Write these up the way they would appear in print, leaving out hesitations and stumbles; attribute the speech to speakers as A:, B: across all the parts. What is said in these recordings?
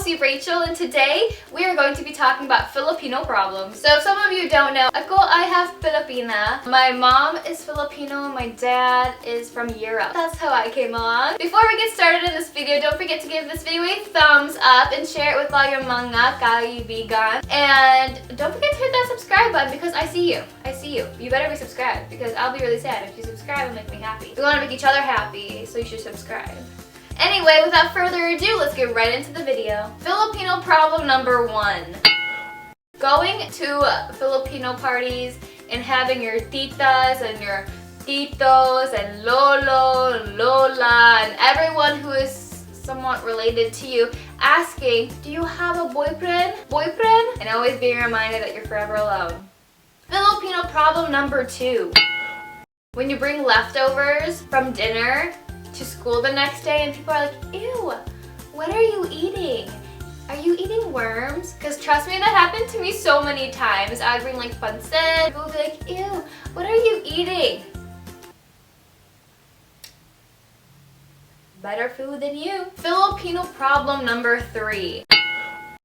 A: si Rachel, and today we are going to be talking about Filipino problems. So if some of you don't know, I have Filipina. My mom is Filipino, my dad is from Europe. That's how I came along. Before we get started in this video, don't forget to give this video a thumbs up and share it with all your mga kaibigan. And don't forget to hit that subscribe button because I see you. I see you. You better be subscribed because I'll be really sad if you subscribe. It'll make me happy. We want to make each other happy, so you should subscribe. Anyway, without further ado, let's get right into the video. Filipino problem number 1. Going to Filipino parties and having your titas and your titos and lolo and lola and everyone who is somewhat related to you asking, do you have a boyfriend? Boyfriend? And always being reminded that you're forever alone. Filipino problem number 2. When you bring leftovers from dinner to school the next day and people are like, ew, what are you eating? Are you eating worms? Because trust me, that happened to me so many times. I'd bring like pancit, people would be like, ew, what are you eating? Better food than you. Filipino problem number 3.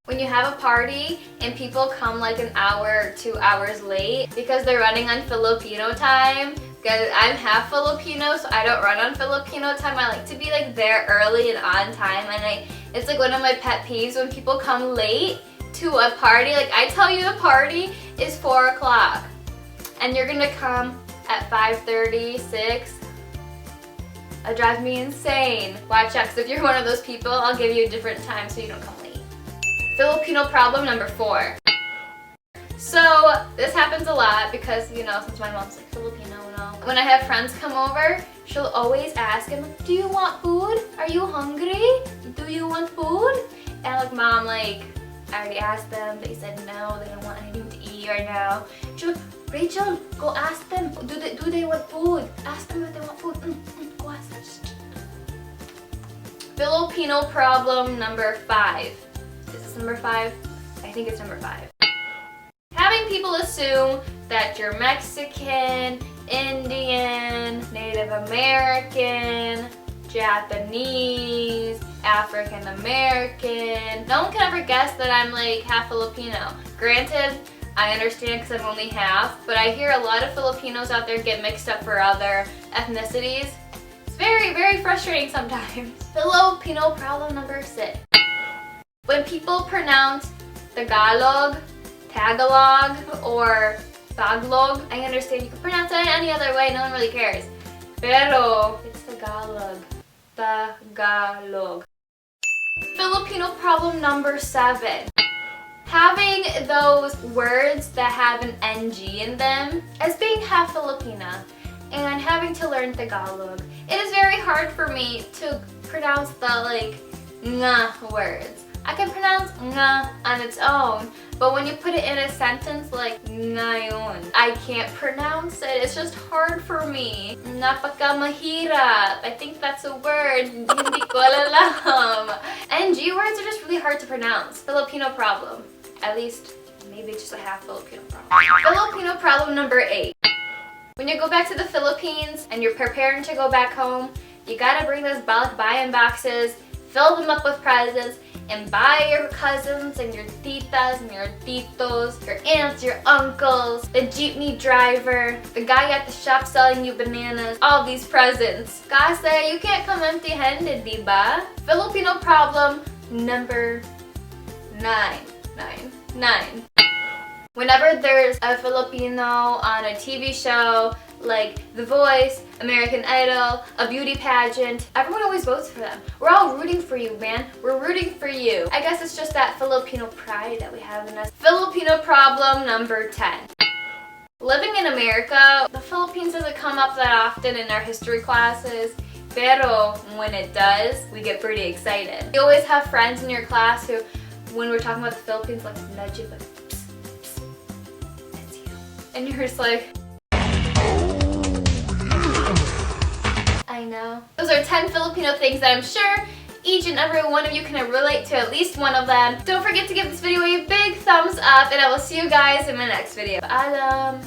A: When you have a party and people come like an hour or 2 hours late because they're running on Filipino time. Because I'm half Filipino, so I don't run on Filipino time. I like to be like there early and on time, and it's like one of my pet peeves when people come late to a party. Like, I tell you the party is 4 o'clock and you're gonna come at 5:30, 6. That drives me insane. Watch out, because if you're one of those people, I'll give you a different time so you don't come late. Filipino problem number 4. So this happens a lot because, you know, since my mom's like Filipino and all. When I have friends come over, she'll always ask him, do you want food? Are you hungry? Do you want food? And like, mom, like, I already asked them. They said no, they don't want anything to eat right now. She's like, Rachel, go ask them. Do they want food? Ask them if they want food. Go ask them. Filipino problem number 5. Is this number 5? I think it's number 5. Having people assume that you're Mexican, Indian, Native American, Japanese, African American. No one can ever guess that I'm like half Filipino. Granted, I understand because I'm only half, but I hear a lot of Filipinos out there get mixed up for other ethnicities. It's very, very frustrating sometimes. Filipino problem number 6. When people pronounce Tagalog, or Tagalog, I understand you can pronounce it any other way, no one really cares. Pero it's Tagalog. Tagalog. Filipino problem number 7. Having those words that have an NG in them as being half Filipina and having to learn Tagalog. It is very hard for me to pronounce the like nga words. I can pronounce nga on its own, but when you put it in a sentence like ngayon, I can't pronounce it. It's just hard for me. Napakamahirap. I think that's a word. Hindi ko alam. NG words are just really hard to pronounce. Filipino problem. At least, maybe it's just a half Filipino problem. Filipino problem number 8. When you go back to the Philippines and you're preparing to go back home, you gotta bring those Balikbayan boxes, fill them up with presents, and buy your cousins and your titas and your titos, your aunts, your uncles, the jeepney driver, the guy at the shop selling you bananas, all these presents. Kasi you can't come empty-handed, diba? Filipino problem number 9. Whenever there's a Filipino on a TV show, like The Voice, American Idol, a beauty pageant, everyone always votes for them. We're all rooting for you, man. We're rooting for you. I guess it's just that Filipino pride that we have in us. Filipino problem number 10. Living in America, the Philippines doesn't come up that often in our history classes. Pero when it does, we get pretty excited. You always have friends in your class who, when we're talking about the Philippines, like nudge you, like, psst, psst, that's you. And you're just like, I know. Those are 10 Filipino things that I'm sure each and every one of you can relate to at least one of them. Don't forget to give this video a big thumbs up, and I will see you guys in my next video. Paalam!